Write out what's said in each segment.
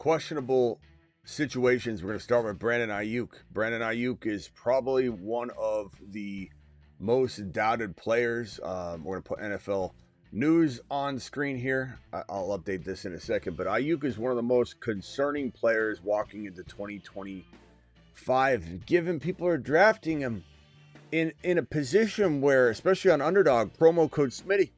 questionable situations. We're going to start with Brandon Aiyuk. Brandon Aiyuk is probably one of the most doubted players. We're going to put NFL news on screen here. I'll update this in a second, but Aiyuk is one of the most concerning players walking into 2025, given people are drafting him in a position where, especially on Underdog, promo code Smitty,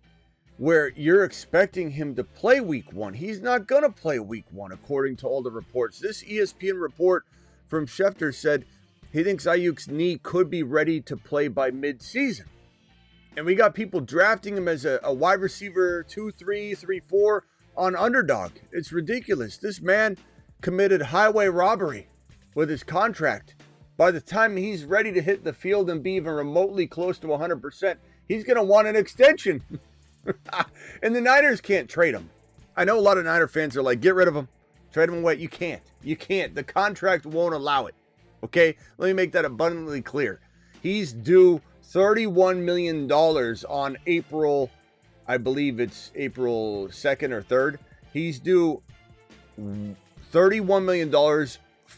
where you're expecting him to play week one. He's not going to play week one, according to all the reports. This ESPN report from Schefter said he thinks Aiyuk's knee could be ready to play by mid-season. And we got people drafting him as a wide receiver 2, 3, 3, 4 on Underdog. It's ridiculous. This man committed highway robbery with his contract. By the time he's ready to hit the field and be even remotely close to 100%, he's going to want an extension. And the Niners can't trade him. I know a lot of Niner fans are like, get rid of him. Trade him away. You can't. You can't. The contract won't allow it. Okay? Let me make that abundantly clear. He's due $31 million on April, I believe it's April 2nd or 3rd. He's due $31 million, 4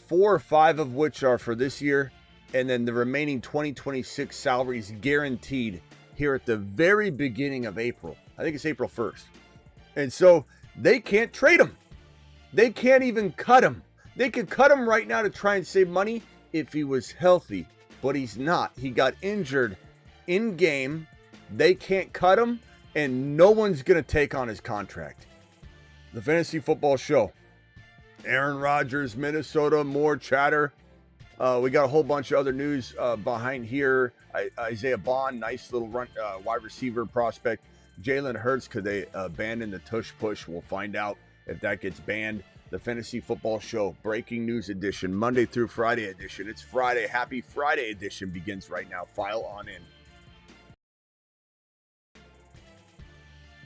or 5 of which are for this year, and then the remaining 2026 salaries guaranteed here at the very beginning of April. I think it's April 1st. And so they can't trade him. They can't even cut him. They could cut him right now to try and save money if he was healthy, but he's not. He got injured in game. They can't cut him, and no one's going to take on his contract. The Fantasy Football Show. Aaron Rodgers, Minnesota, more chatter. We got a whole bunch of other news behind here. Isaiah Bond, nice little wide receiver prospect. Jalen Hurts, could they abandon the tush push? We'll find out if that gets banned. The Fantasy Football Show, breaking news edition, Monday through Friday edition. It's Friday. Happy Friday edition begins right now. File on in.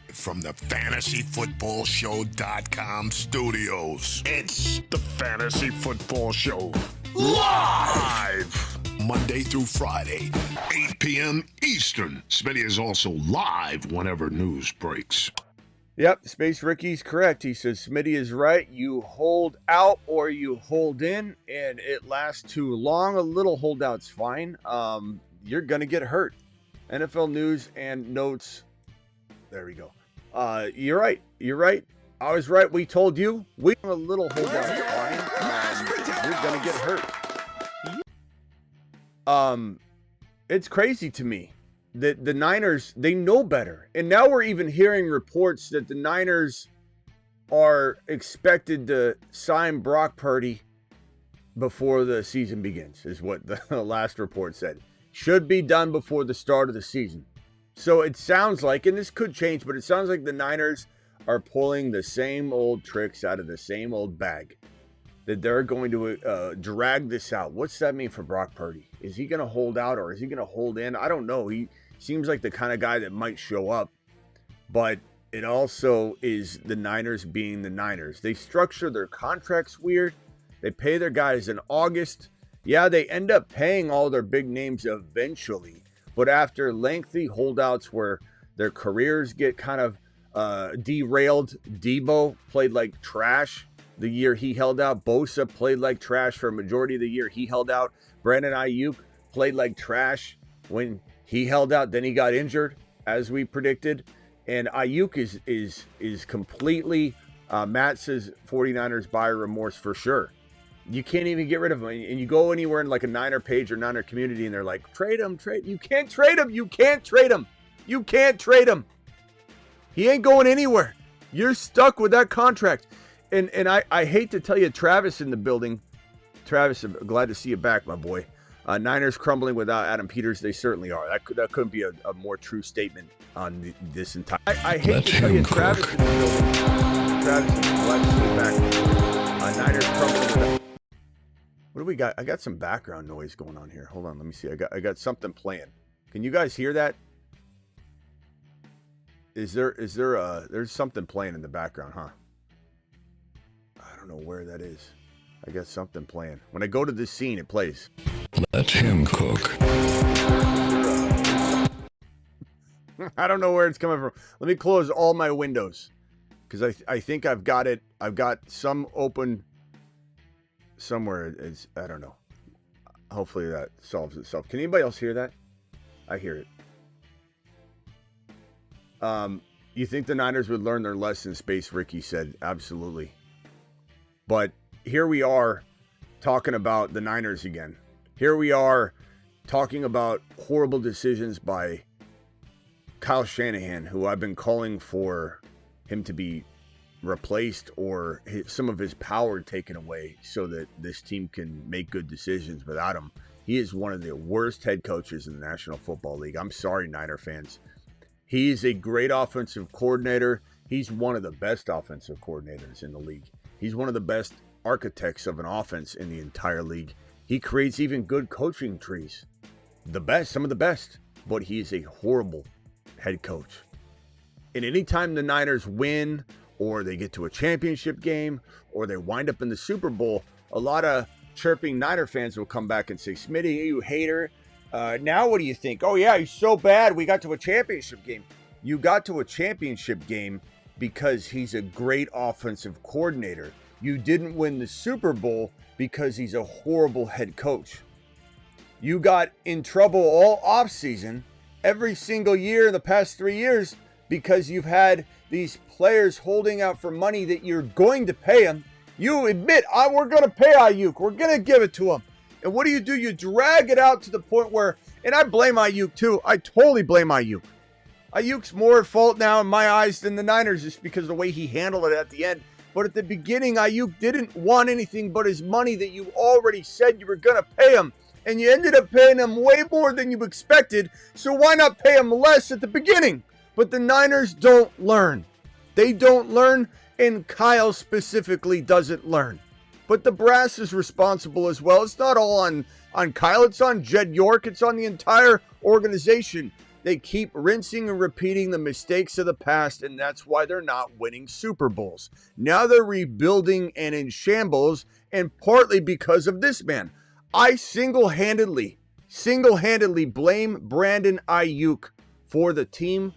From the FantasyFootballShow.com studios, it's the Fantasy Football Show. live Monday through Friday, 8 p.m. Eastern. Smitty is also live whenever news breaks. Yep, Space Ricky's correct. He says Smitty is right. You hold out or you hold in, and it lasts too long. A little holdout's fine. You're going to get hurt. NFL news and notes. There we go. You're right. You're right. I was right. We told you. We a little holdout's fine. You're going to get hurt. It's crazy to me that the Niners, they know better. And now we're even hearing reports that the Niners are expected to sign Brock Purdy before the season begins, is what the last report said. Should be done before the start of the season. So it sounds like, and this could change, but it sounds like the Niners are pulling the same old tricks out of the same old bag. That they're going to drag this out. What's that mean for Brock Purdy? Is he going to hold out or is he going to hold in? I don't know. He seems like the kind of guy that might show up. But it also is the Niners being the Niners. They structure their contracts weird. They pay their guys in August. Yeah, they end up paying all their big names eventually. But after lengthy holdouts where their careers get kind of derailed, Debo played like trash the year he held out. Bosa played like trash for a majority of the year he held out. Brandon Aiyuk played like trash when he held out. Then he got injured, as we predicted. And Aiyuk is completely, Matt says 49ers buyer remorse for sure. You can't even get rid of him. And you go anywhere in like a Niner page or Niner community and they're like, trade him, trade. You can't trade him. You can't trade him. You can't trade him. He ain't going anywhere. You're stuck with that contract. And I hate to tell you, Travis in the building. Travis, I'm glad to see you back, my boy. Niners crumbling without Adam Peters. They certainly are. That couldn't be a more true statement on this entire. I hate to tell you, Travis in the building. Travis, I'm glad to see you back. Niners crumbling without. What do we got? I got some background noise going on here. Hold on, let me see. I got something playing. Can you guys hear that? There's something playing in the background, huh? I don't know where that is. I got something playing. When I go to this scene, it plays. Let him cook. I don't know where it's coming from. Let me close all my windows because I think I've got it. I've got some open somewhere it's, I don't know. Hopefully that solves itself. Can anybody else hear that? I hear it. You think the Niners would learn their lesson, Space Ricky said. Absolutely. But here we are talking about the Niners again. Here we are talking about horrible decisions by Kyle Shanahan, who I've been calling for him to be replaced or some of his power taken away so that this team can make good decisions without him. He is one of the worst head coaches in the National Football League. I'm sorry, Niner fans. He's a great offensive coordinator. He's one of the best offensive coordinators in the league. He's one of the best architects of an offense in the entire league. He creates even good coaching trees. The best, some of the best. But he is a horrible head coach. And anytime the Niners win or they get to a championship game or they wind up in the Super Bowl, a lot of chirping Niner fans will come back and say, Smitty, you hater. Now what do you think? Oh, yeah, he's so bad. We got to a championship game. You got to a championship game because he's a great offensive coordinator. You didn't win the Super Bowl because he's a horrible head coach. You got in trouble all offseason, every single year in the past 3 years, because you've had these players holding out for money that you're going to pay them. You admit, we're going to pay Aiyuk. We're going to give it to him. And what do? You drag it out to the point where, and I blame Aiyuk too. I totally blame Aiyuk. Aiyuk's more at fault now in my eyes than the Niners just because of the way he handled it at the end. But at the beginning, Aiyuk didn't want anything but his money that you already said you were going to pay him. And you ended up paying him way more than you expected. So why not pay him less at the beginning? But the Niners don't learn. They don't learn, and Kyle specifically doesn't learn. But the brass is responsible as well. It's not all on Kyle. It's on Jed York. It's on the entire organization. They keep rinsing and repeating the mistakes of the past, and that's why they're not winning Super Bowls. Now they're rebuilding and in shambles, and partly because of this man. I single-handedly blame Brandon Aiyuk for the team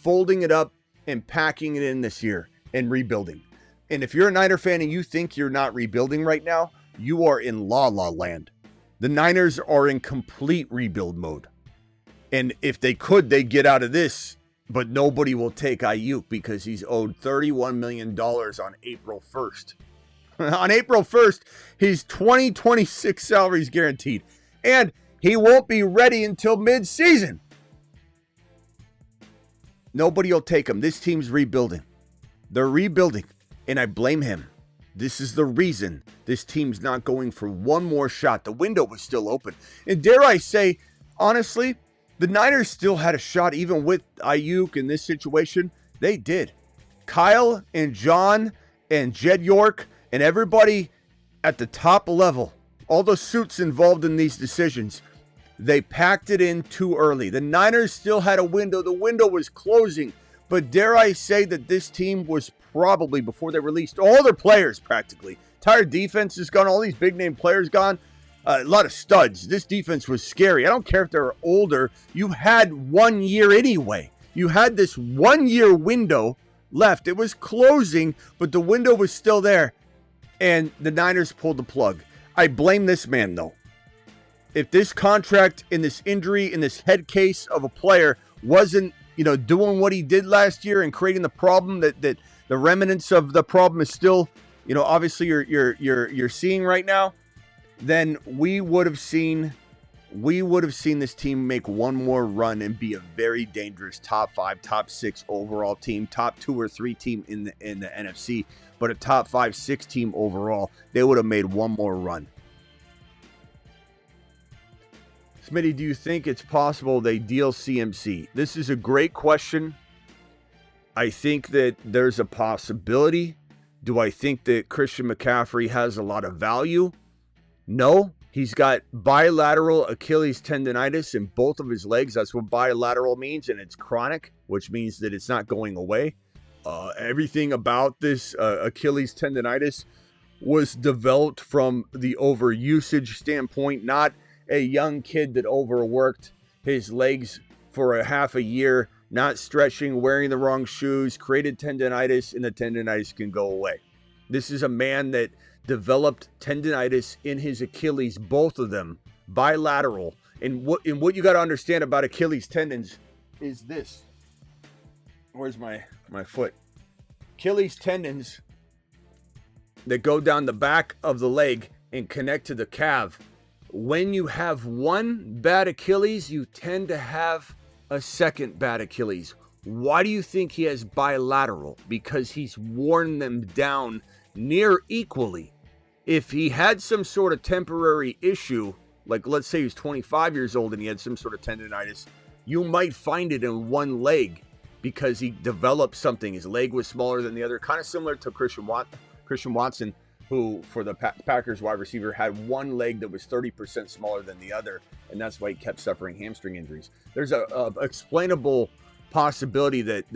folding it up and packing it in this year and rebuilding. And if you're a Niner fan and you think you're not rebuilding right now, you are in la-la land. The Niners are in complete rebuild mode. And if they could, they'd get out of this. But nobody will take Aiyuk because he's owed $31 million on April 1st. On April 1st, his 2026 salary is guaranteed. And he won't be ready until mid-season. Nobody will take him. This team's rebuilding. They're rebuilding. And I blame him. This is the reason this team's not going for one more shot. The window was still open. And dare I say, honestly, the Niners still had a shot even with Aiyuk in this situation. They did. Kyle and John and Jed York and everybody at the top level, all the suits involved in these decisions, they packed it in too early. The Niners still had a window. The window was closing. But dare I say that this team was probably, before they released all their players practically, entire defense is gone, all these big name players gone, a lot of studs. This defense was scary. I don't care if they're older. You had 1 year anyway. You had this 1 year window left. It was closing, but the window was still there. And the Niners pulled the plug. I blame this man, though. If this contract and this injury and this head case of a player wasn't, doing what he did last year and creating the problem that the remnants of the problem is still, obviously you're seeing right now, then we would have seen this team make one more run and be a very dangerous top 5, top 6 overall team, top 2 or 3 team in the NFC, but a top 5, 6 team overall. They would have made one more run. Smitty, do you think it's possible they deal CMC? This is a great question. I think that there's a possibility. Do I think that Christian McCaffrey has a lot of value? No. He's got bilateral Achilles tendonitis in both of his legs. That's what bilateral means, and it's chronic, which means that it's not going away. Everything about this Achilles tendonitis was developed from the overusage standpoint, not a young kid that overworked his legs for a half a year, not stretching, wearing the wrong shoes, created tendonitis, and the tendonitis can go away. This is a man that developed tendinitis in his Achilles, both of them, bilateral. And what you got to understand about Achilles tendons is this. Where's my foot? Achilles tendons that go down the back of the leg and connect to the calf. When you have one bad Achilles, you tend to have a second bad Achilles. Why do you think he has bilateral? Because he's worn them down near equally. If he had some sort of temporary issue, like let's say he's 25 years old and he had some sort of tendinitis, you might find it in one leg because he developed something. His leg was smaller than the other, kind of similar to Christian Watson, who for the Packers wide receiver had one leg that was 30% smaller than the other, and that's why he kept suffering hamstring injuries. There's a explainable possibility that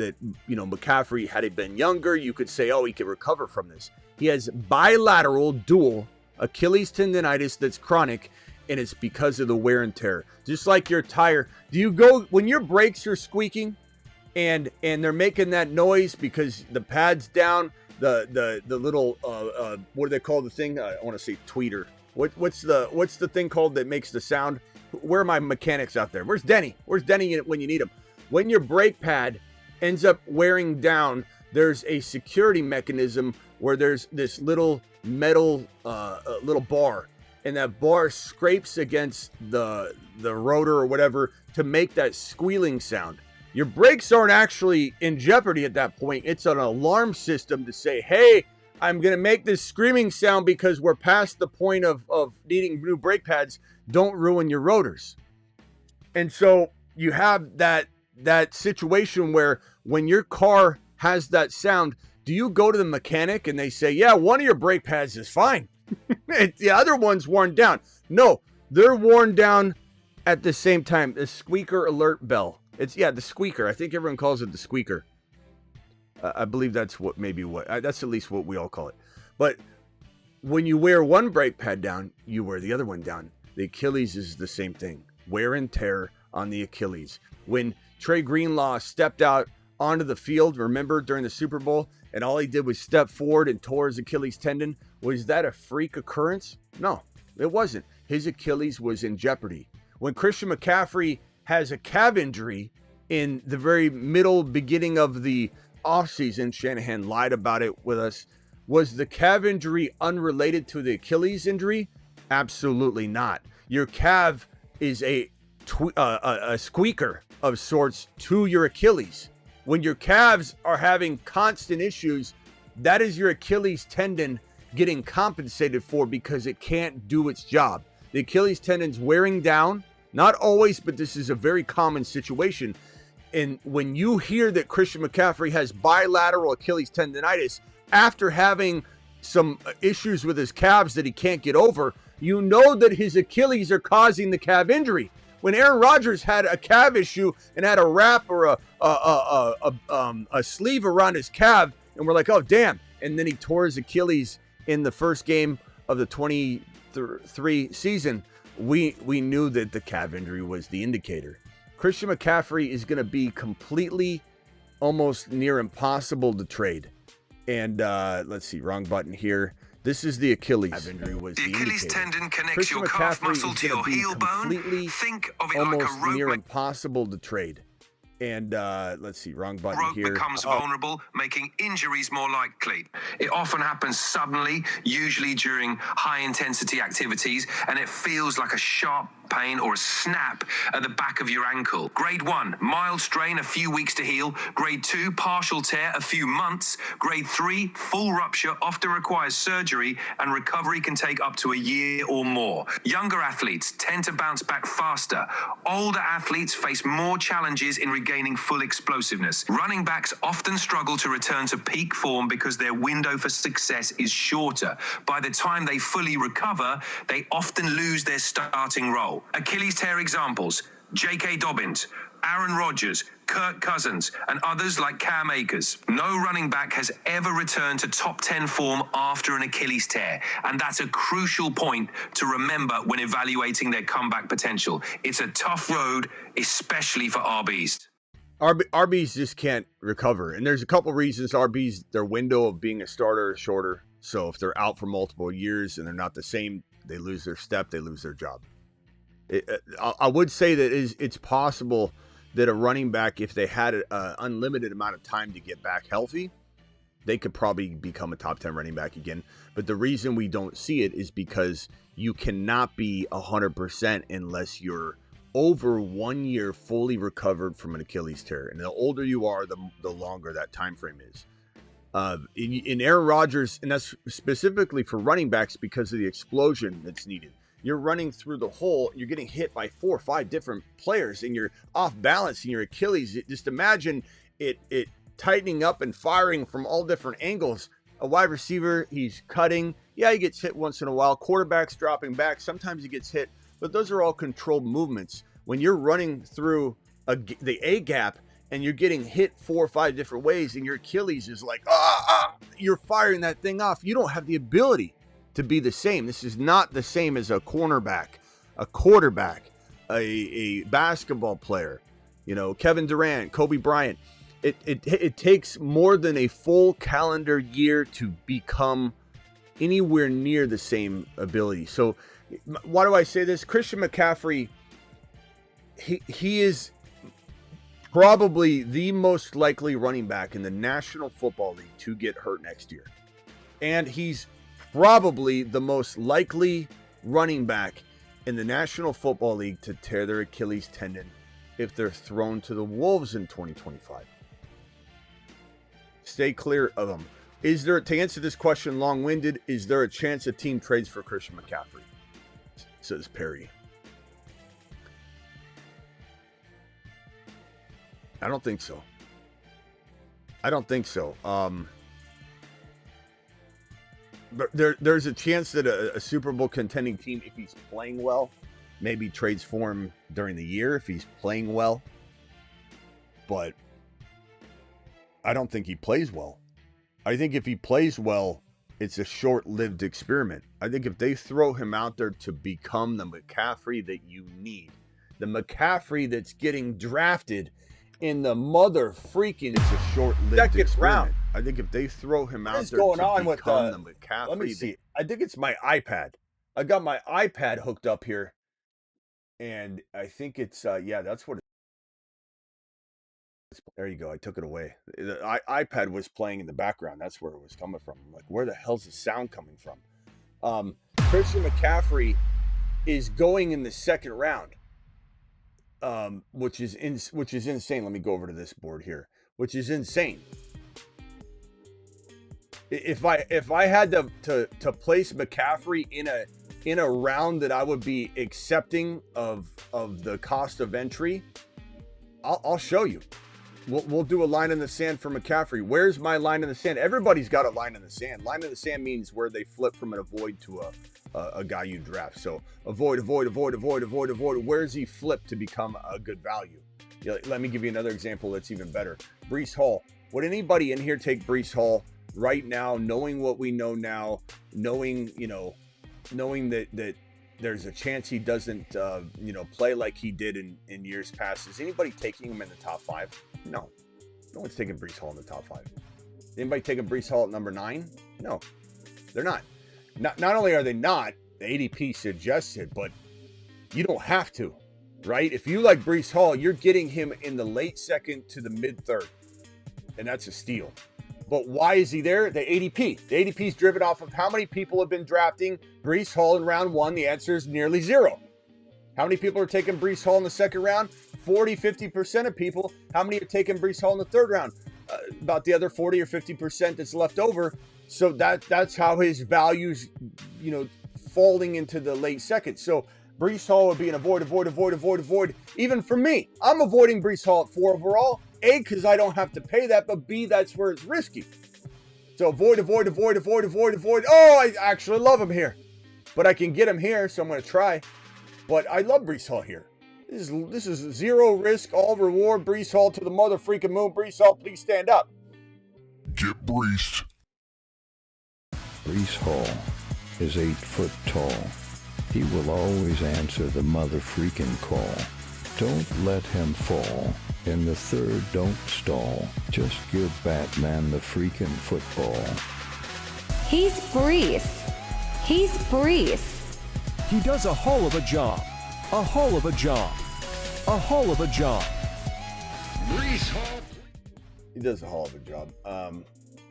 McCaffrey, had he been younger, you could say, oh, he could recover from this. He has bilateral dual Achilles tendinitis that's chronic, and it's because of the wear and tear. Just like your tire. Do you go when your brakes are squeaking and they're making that noise because the pad's down, the little what do they call the thing? I want to say tweeter. What's the thing called that makes the sound? Where are my mechanics out there? Where's Denny? Where's Denny when you need him? When your brake pad ends up wearing down, there's a security mechanism where there's this little metal little bar, and that bar scrapes against the rotor or whatever to make that squealing sound. Your brakes aren't actually in jeopardy at that point. It's an alarm system to say, hey, I'm going to make this screaming sound because we're past the point of needing new brake pads. Don't ruin your rotors. And so you have that situation where when your car has that sound, do you go to the mechanic and they say, yeah, one of your brake pads is fine. The other one's worn down. No, they're worn down at the same time. The squeaker alert bell. The squeaker. I think everyone calls it the squeaker. I believe that's that's at least what we all call it. But when you wear one brake pad down, you wear the other one down. The Achilles is the same thing. Wear and tear on the Achilles. When Trey Greenlaw stepped out onto the field, remember, during the Super Bowl, and all he did was step forward and tore his Achilles tendon, was that a freak occurrence? No, it wasn't. His Achilles was in jeopardy. When Christian McCaffrey has a calf injury in the very beginning of the offseason, Shanahan lied about it with us. Was the calf injury unrelated to the Achilles injury? Absolutely not. Your calf is a squeaker of sorts to your Achilles. When your calves are having constant issues, that is your Achilles tendon getting compensated for because it can't do its job. The Achilles tendon's wearing down. Not always, but this is a very common situation. And when you hear that Christian McCaffrey has bilateral Achilles tendonitis after having some issues with his calves that he can't get over, you know that his Achilles are causing the calf injury. When Aaron Rodgers had a calf issue and had a wrap or a sleeve around his calf, and we're like, oh, damn. And then he tore his Achilles in the first game of the 23 season. We knew that the calf injury was the indicator. Christian McCaffrey is going to be completely, almost near impossible to trade. And let's see, wrong button here. This is the Achilles. Calf injury was the Achilles indicator. Tendon connects Christian your calf muscle to your heel bone. Think of it almost like a rope. Near impossible to trade. And let's see, wrong button rope here. Becomes vulnerable, making injuries more likely. It often happens suddenly, usually during high-intensity activities, and it feels like a sharp pain or a snap at the back of your ankle. Grade 1, mild strain, a few weeks to heal. Grade 2, partial tear, a few months. Grade 3, full rupture, often requires surgery, and recovery can take up to a year or more. Younger athletes tend to bounce back faster. Older athletes face more challenges in regaining full explosiveness. Running backs often struggle to return to peak form because their window for success is shorter. By the time they fully recover, they often lose their starting role. Achilles tear examples: J.K. Dobbins, Aaron Rodgers, Kirk Cousins, and others like Cam Akers. No running back has ever returned to top 10 form after an Achilles tear, and that's a crucial point to remember when evaluating their comeback potential. It's a tough road, especially for RBs. RBs just can't recover, and there's a couple reasons RBs, their window of being a starter is shorter. So if they're out for multiple years and they're not the same, they lose their step, they lose their job. I would say that it's possible that a running back, if they had an unlimited amount of time to get back healthy, they could probably become a top 10 running back again. But the reason we don't see it is because you cannot be 100% unless you're over 1 year fully recovered from an Achilles tear. And the older you are, the longer that time frame is. In Aaron Rodgers, and that's specifically for running backs because of the explosion that's needed. You're running through the hole, you're getting hit by 4 or 5 different players, and you're off balance in your Achilles. Just imagine it tightening up and firing from all different angles. A wide receiver, he's cutting. Yeah, he gets hit once in a while. Quarterback's dropping back. Sometimes he gets hit, but those are all controlled movements. When you're running through the A gap and you're getting hit 4 or 5 different ways and your Achilles is like, you're firing that thing off. You don't have the ability to be the same. This is not the same as a cornerback, a quarterback, a basketball player, Kevin Durant, Kobe Bryant. It takes more than a full calendar year to become anywhere near the same ability. So why do I say this? Christian McCaffrey, he is probably the most likely running back in the National Football League to get hurt next year. And he's probably the most likely running back in the National Football League to tear their Achilles tendon if they're thrown to the Wolves in 2025. Stay clear of them. To answer this question long-winded, is there a chance a team trades for Christian McCaffrey? Says Perry. I don't think so. But there's a chance that a Super Bowl contending team, if he's playing well, maybe trades for him during the year if he's playing well. But I don't think he plays well. I think if he plays well, it's a short-lived experiment. I think if they throw him out there to become the McCaffrey that you need, the McCaffrey that's getting drafted in the mother freaking, it's a short-lived experiment. Round. I think if they throw him out there to become the McCaffrey, let me see. I think it's my iPad. I got my iPad hooked up here, and I think it's that's what. There you go. I took it away. The iPad was playing in the background. That's where it was coming from. I'm like, where the hell's the sound coming from? Christian McCaffrey is going in the second round, which is insane. Let me go over to this board here, which is insane. If I had to place McCaffrey in a round that I would be accepting of the cost of entry, I'll show you. We'll do a line in the sand for McCaffrey. Where's my line in the sand? Everybody's got a line in the sand. Line in the sand means where they flip from an avoid to a guy you draft. So avoid. Where's he flipped to become a good value? Let me give you another example that's even better. Breece Hall. Would anybody in here take Breece Hall right now, knowing what we know now, knowing that there's a chance he doesn't, play like he did in years past? Is anybody taking him in the top 5? No. No one's taking Breece Hall in the top 5. Anybody taking Breece Hall at number 9? No, they're not. Not only are they not, the ADP suggests it, but you don't have to, right? If you like Breece Hall, you're getting him in the late second to the mid third, and that's a steal. But why is he there? The ADP. The ADP is driven off of how many people have been drafting Breece Hall in round 1. The answer is nearly 0. How many people are taking Breece Hall in the second round? 40-50% of people. How many are taking Breece Hall in the third round? About the other 40 or 50% that's left over. So that's how his value's, falling into the late second. So Breece Hall would be an avoid. Even for me, I'm avoiding Breece Hall at 4 overall. A, because I don't have to pay that, but B, that's where it's risky. So avoid. Oh, I actually love him here. But I can get him here, so I'm going to try. But I love Breece Hall here. This is 0 risk, all reward. Breece Hall to the mother freaking moon. Breece Hall, please stand up. Get Breece. Breece Hall is 8 foot tall. He will always answer the mother freaking call. Don't let him fall. In the third, don't stall. Just give Batman the freaking football. He's Brees. He's Brees. He does a hull of a job. A hull of a job. A hull of a job. Brees Hall. He does a hell of a job.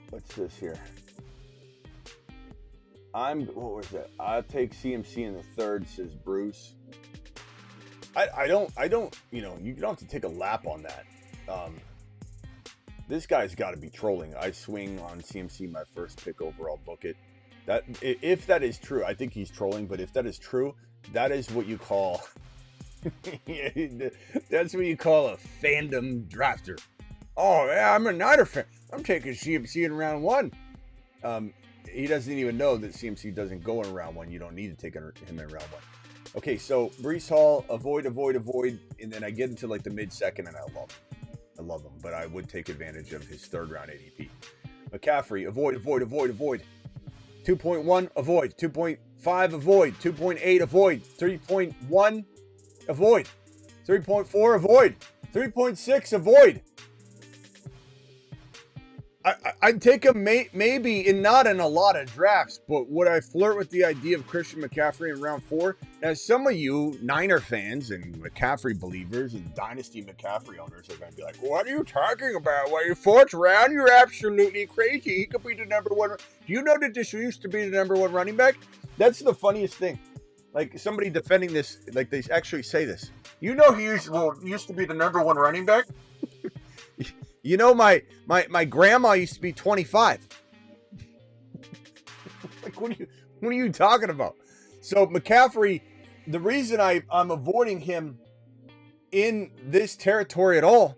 What's this here? What was that? I'll take CMC in the third, says Bruce. I don't, you don't have to take a lap on that. This guy's got to be trolling. I swing on CMC my first pick overall, book it. That, if that is true, I think he's trolling, but if that is true, that is what you call, that's what you call a fandom drafter. Oh, yeah, I'm a Niner fan. I'm taking CMC in round one. He doesn't even know that CMC doesn't go in round one. You don't need to take him in round one. Okay, so Brees Hall, avoid, and then I get into like the mid-second, and I love him, but I would take advantage of his third-round ADP. McCaffrey, avoid. 2.1, avoid. 2.5, avoid. 2.8, avoid. 3.1, avoid. 3.4, avoid. 3.6, avoid. I'd take him maybe not in a lot of drafts, but would I flirt with the idea of Christian McCaffrey in round 4? As some of you Niner fans and McCaffrey believers and Dynasty McCaffrey owners are going to be like, what are you talking about? Well, your 4th round, you're absolutely crazy. He could be the number 1. Do you know that this used to be the number 1 running back? That's the funniest thing. Like somebody defending this, like they actually say this. You know he used to be the number 1 running back? You know, my grandma used to be 25. Like, what are you talking about? So McCaffrey, the reason I'm avoiding him in this territory at all,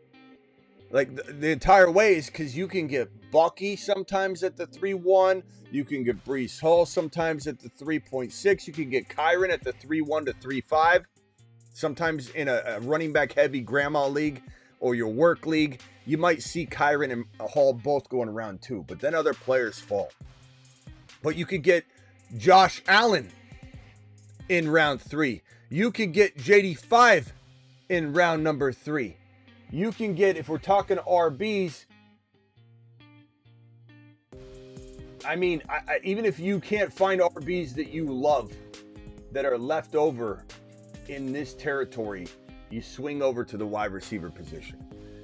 like the entire way, is because you can get Bucky sometimes at the 3.1. You can get Brees Hall sometimes at the 3.6. You can get Kyron at the 3.1 to 3.5. Sometimes in a running back heavy grandma league or your work league, you might see Kyron and Hall both going around 2, but then other players fall. But you could get Josh Allen in round 3. You could get JD5 in round number 3. You can get, if we're talking RBs, I mean, even if you can't find RBs that you love that are left over in this territory, you swing over to the wide receiver position.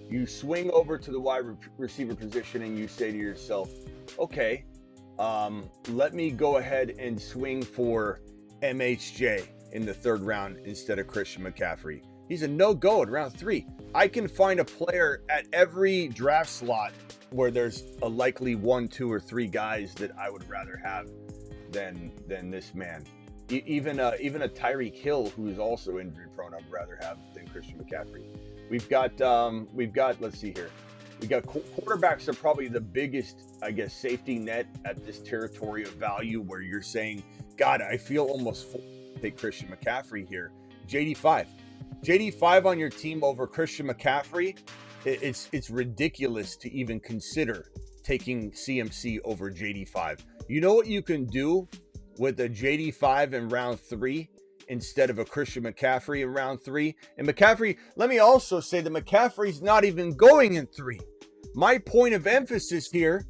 You swing over to the wide receiver position and you say to yourself, okay, let me go ahead and swing for MHJ in the 3rd round instead of Christian McCaffrey. He's a no-go in round 3. I can find a player at every draft slot where there's a likely 1, 2, or 3 guys that I would rather have than this man. Even a Tyreek Hill, who is also injury prone, I'd rather have than Christian McCaffrey. We've got let's see here. We got quarterbacks are probably the biggest, I guess, safety net at this territory of value where you're saying, God, I feel almost full to take Christian McCaffrey here. JD5 on your team over Christian McCaffrey. It's ridiculous to even consider taking CMC over JD5. You know what you can do with a JD5 in round 3 instead of a Christian McCaffrey in round 3? And McCaffrey, let me also say that McCaffrey's not even going in 3. My point of emphasis here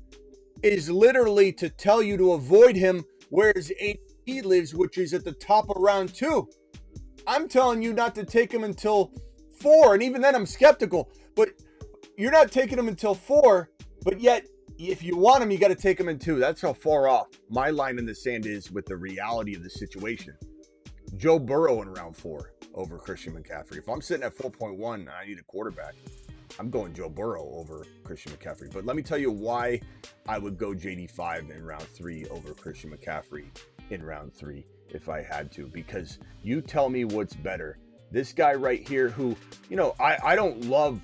is literally to tell you to avoid him where his ADP lives, which is at the top of round 2. I'm telling you not to take him until 4, and even then I'm skeptical. But you're not taking him until 4, but yet if you want him, you got to take him in 2. That's how far off my line in the sand is with the reality of the situation. Joe Burrow in round 4 over Christian McCaffrey. If I'm sitting at 4.1 and I need a quarterback, I'm going Joe Burrow over Christian McCaffrey. But let me tell you why I would go JD5 in round 3 over Christian McCaffrey in round 3 if I had to. Because you tell me what's better. This guy right here who, I don't love.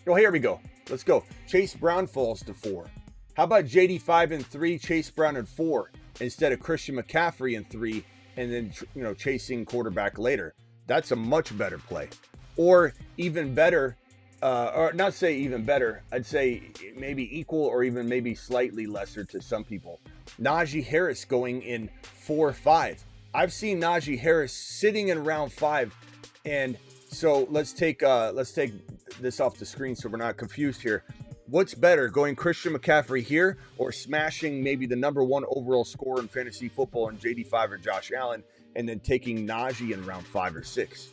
Oh, here we go. Let's go. Chase Brown falls to 4. How about JD5 in 3, Chase Brown in 4, instead of Christian McCaffrey in 3, and then chasing quarterback later? That's a much better play. Or even better, or not say even better, I'd say maybe equal or even maybe slightly lesser to some people. Najee Harris going in 4-5. I've seen Najee Harris sitting in round 5, and so let's take this off the screen so we're not confused here. What's better, going Christian McCaffrey here or smashing maybe the number 1 overall scorer in fantasy football in JD5 or Josh Allen and then taking Najee in round 5 or 6?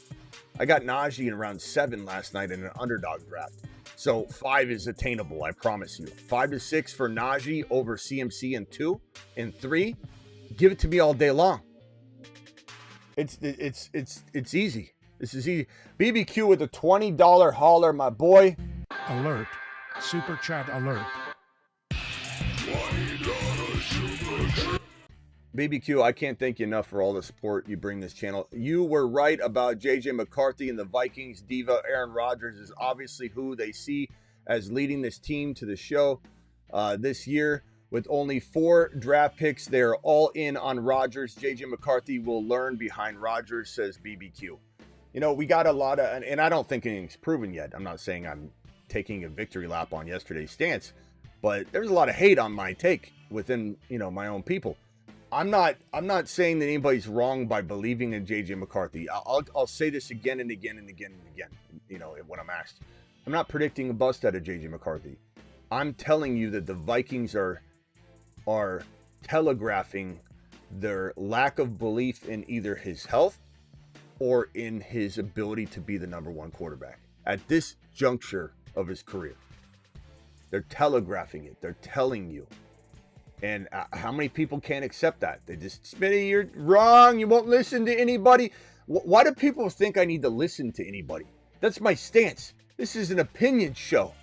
I got Najee in round 7 last night in an underdog draft. So 5 is attainable, I promise you. 5 to 6 for Najee over CMC in 2 and 3. Give it to me all day long. It's easy. This is easy. BBQ with a $20 hauler, my boy. Alert. Super chat alert. BBQ, I can't thank you enough for all the support you bring this channel. You were right about JJ McCarthy and the Vikings diva. Aaron Rodgers is obviously who they see as leading this team to the show this year. With only 4 draft picks, they're all in on Rodgers. JJ McCarthy will learn behind Rodgers, says BBQ. You know, we got a lot of, and I don't think anything's proven yet. I'm not saying I'm taking a victory lap on yesterday's stance, but there's a lot of hate on my take within, you know, my own people. I'm not saying that anybody's wrong by believing in JJ McCarthy. I'll say this again and again and again and again, you know, when I'm asked. I'm not predicting a bust out of JJ McCarthy. I'm telling you that the Vikings are telegraphing their lack of belief in either his health or in his ability to be the number 1 quarterback at this juncture of his career. They're telegraphing it. They're telling you. And how many people can't accept that? They just, Smitty, you're wrong. You won't listen to anybody. Why do people think I need to listen to anybody? That's my stance. This is an opinion show.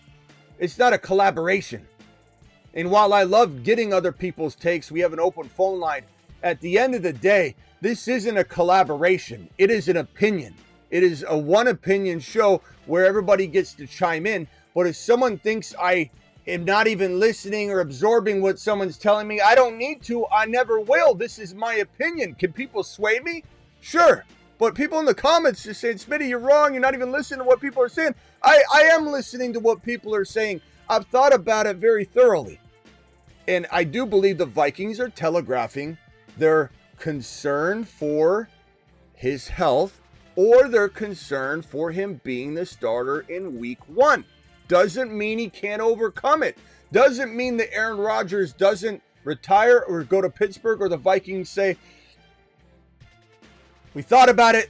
It's not a collaboration. And while I love getting other people's takes, we have an open phone line. At the end of the day, this isn't a collaboration. It is an opinion. It is a one opinion show where everybody gets to chime in. But if someone thinks I am not even listening or absorbing what someone's telling me, I don't need to. I never will. This is my opinion. Can people sway me? Sure. But people in the comments just saying, Smitty, you're wrong. You're not even listening to what people are saying. I am listening to what people are saying. I've thought about it very thoroughly. And I do believe the Vikings are telegraphing their concern for his health or their concern for him being the starter in week 1. Doesn't mean he can't overcome it. Doesn't mean that Aaron Rodgers doesn't retire or go to Pittsburgh or the Vikings say, we thought about it.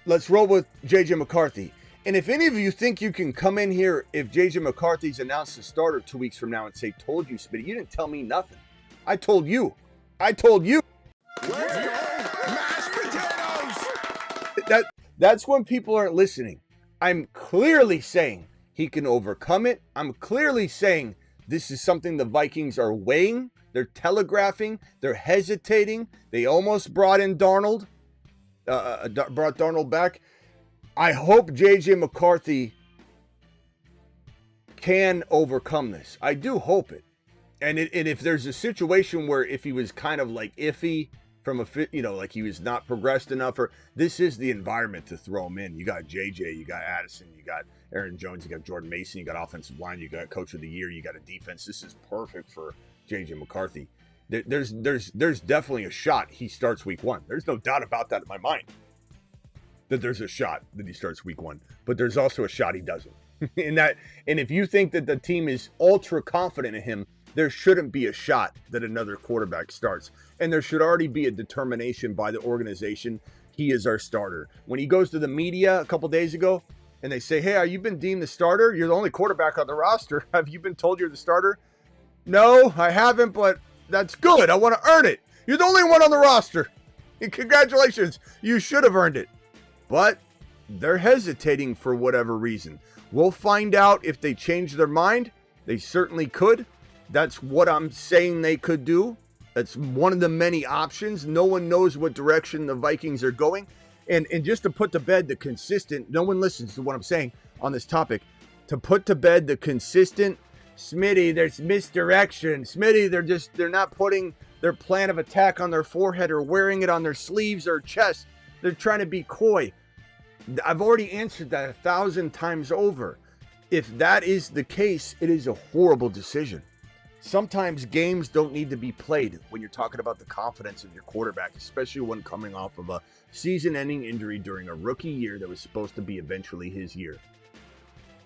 Let's roll with JJ McCarthy. And if any of you think you can come in here if JJ McCarthy's announced the starter 2 weeks from now and say, told you, Smitty, you didn't tell me nothing. I told you. I told you. Mashed potatoes! That's when people aren't listening. I'm clearly saying he can overcome it. I'm clearly saying this is something the Vikings are weighing. They're telegraphing. They're hesitating. They almost brought in Darnold. Brought Darnold back. I hope JJ McCarthy can overcome this. I do hope it. And if there's a situation where if he was kind of like iffy from a fit, you know, like he was not progressed enough, or this is the environment to throw him in. You got JJ, you got Addison, you got Aaron Jones, you got Jordan Mason, you got offensive line, you got coach of the year, you got a defense. This is perfect for JJ McCarthy. There's definitely a shot he starts week 1. There's no doubt about that in my mind. That there's a shot that he starts week 1, but there's also a shot he doesn't. And if you think that the team is ultra confident in him, there shouldn't be a shot that another quarterback starts. And there should already be a determination by the organization. He is our starter. When he goes to the media a couple days ago and they say, hey, you been deemed the starter? You're the only quarterback on the roster. Have you been told you're the starter? No, I haven't, but that's good. I want to earn it. You're the only one on the roster. And congratulations. You should have earned it. But they're hesitating for whatever reason. We'll find out if they change their mind. They certainly could. That's what I'm saying they could do. That's one of the many options. No one knows what direction the Vikings are going. And just to put to bed the consistent, no one listens to what I'm saying on this topic. To put to bed the consistent, Smitty, there's misdirection. Smitty, they're not putting their plan of attack on their forehead or wearing it on their sleeves or chest. They're trying to be coy. I've already answered that 1,000 times over. If that is the case, it is a horrible decision. Sometimes games don't need to be played when you're talking about the confidence of your quarterback, especially when coming off of a season-ending injury during a rookie year that was supposed to be eventually his year.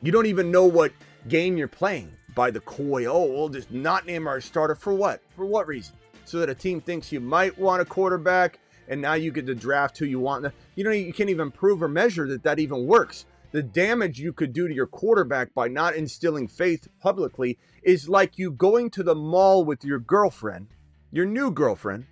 You don't even know what game you're playing by the coy, oh, we'll just not name our starter. For what? For what reason? So that a team thinks you might want a quarterback, and now you get to draft who you want. You can't even prove or measure that even works. The damage you could do to your quarterback by not instilling faith publicly is like you going to the mall with your girlfriend, your new girlfriend,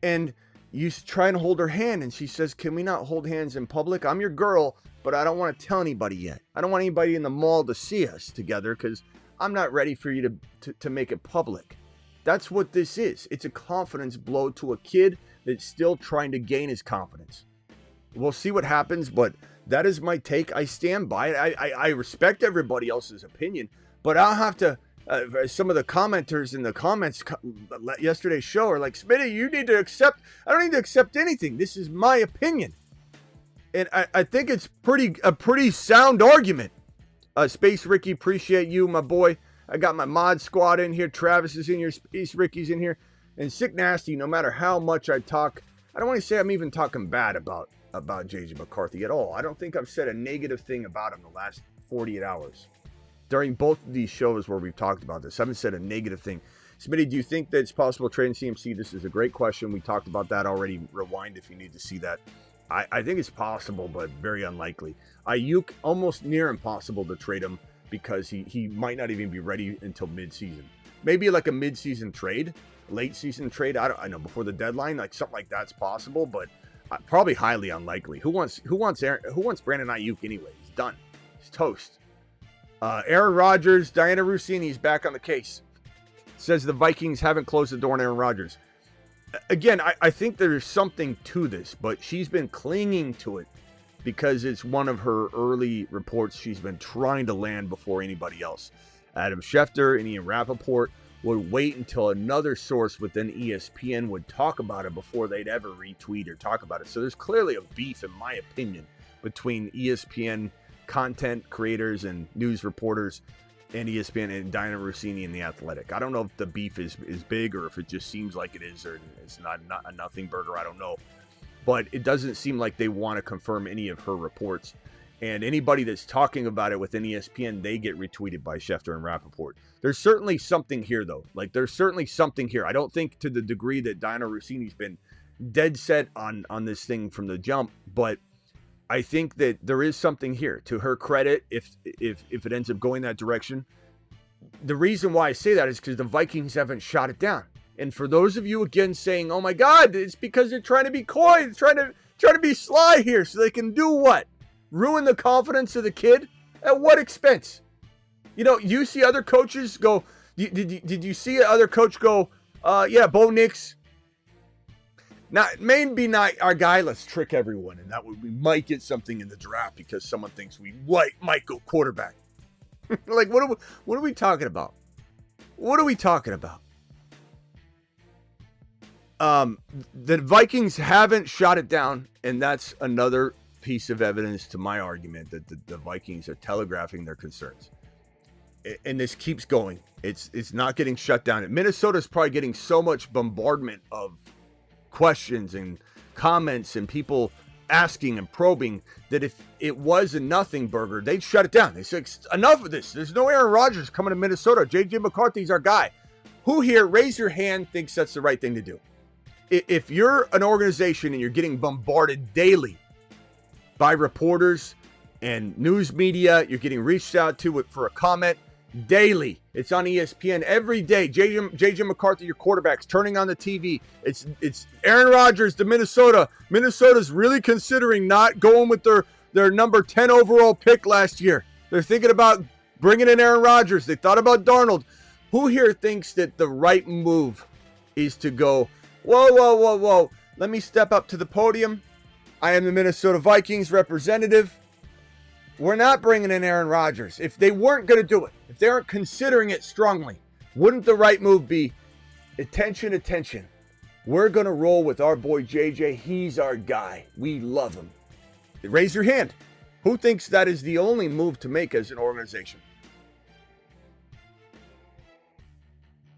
and you try and hold her hand, and she says, can we not hold hands in public? I'm your girl, but I don't want to tell anybody yet. I don't want anybody in the mall to see us together because I'm not ready for you to make it public. That's what this is. It's a confidence blow to a kid that's still trying to gain his confidence. We'll see what happens, but that is my take. I stand by it. I respect everybody else's opinion, but I'll have to, some of the commenters in the comments yesterday's show are like, Smitty, you need to accept, I don't need to accept anything. This is my opinion. And I think it's a pretty sound argument. Space Ricky, appreciate you, my boy. I got my mod squad in here. Travis is in here. Space Ricky's in here. And Sick Nasty, no matter how much I talk, I don't want to say I'm even talking bad about JJ McCarthy at all. I don't think I've said a negative thing about him the last 48 hours. During both of these shows where we've talked about this, I haven't said a negative thing. Smitty, do you think that it's possible trading CMC? This is a great question. We talked about that already. Rewind if you need to see that. I think it's possible, but very unlikely. Aiyuk, almost near impossible to trade him because he might not even be ready until midseason. Maybe like a midseason trade, late season trade. I know before the deadline, like something like that's possible, but probably highly unlikely. Who wants Brandon Aiyuk anyway? He's done. He's toast. Aaron Rodgers, Diana Rossini's back on the case. Says the Vikings haven't closed the door on Aaron Rodgers. Again, I think there's something to this, but she's been clinging to it because it's one of her early reports she's been trying to land before anybody else. Adam Schefter and Ian Rappaport would wait until another source within ESPN would talk about it before they'd ever retweet or talk about it. So there's clearly a beef, in my opinion, between ESPN content creators and news reporters and ESPN and Diana Rossini and The Athletic. I don't know if the beef is big or if it just seems like it is or it's not a nothing burger. I don't know. But it doesn't seem like they want to confirm any of her reports. And anybody that's talking about it within ESPN, they get retweeted by Schefter and Rappaport. There's certainly something here, though. Like, there's certainly something here. I don't think to the degree that Diana Rossini's been dead set on this thing from the jump, but I think that there is something here. To her credit, if it ends up going that direction, the reason why I say that is because the Vikings haven't shot it down. And for those of you again saying, "Oh my God, it's because they're trying to be coy, they're trying to be sly here, so they can do what? Ruin the confidence of the kid? At what expense?" You know, you see other coaches go. Did you see other coach go? Yeah, Bo Nix. Maybe not our guy. Let's trick everyone, and that way we might get something in the draft because someone thinks we might go quarterback. Like, what are we talking about? What are we talking about? The Vikings haven't shot it down, and that's another piece of evidence to my argument that the Vikings are telegraphing their concerns. And this keeps going. It's not getting shut down. And Minnesota's probably getting so much bombardment of questions and comments and people asking and probing that if it was a nothing burger, they'd shut it down. They said, enough of this. There's no Aaron Rodgers coming to Minnesota. JJ McCarthy's our guy. Who here, raise your hand, thinks that's the right thing to do? If you're an organization and you're getting bombarded daily by reporters and news media, you're getting reached out to for a comment daily. It's on ESPN every day. JJ McCarthy, your quarterback's turning on the TV. It's Aaron Rodgers to Minnesota. Minnesota's really considering not going with their number 10 overall pick last year. They're thinking about bringing in Aaron Rodgers. They thought about Darnold. Who here thinks that the right move is to go, whoa. Let me step up to the podium. I am the Minnesota Vikings representative. We're not bringing in Aaron Rodgers. If they weren't going to do it, if they aren't considering it strongly, wouldn't the right move be, attention. We're going to roll with our boy JJ. He's our guy. We love him. Raise your hand. Who thinks that is the only move to make as an organization?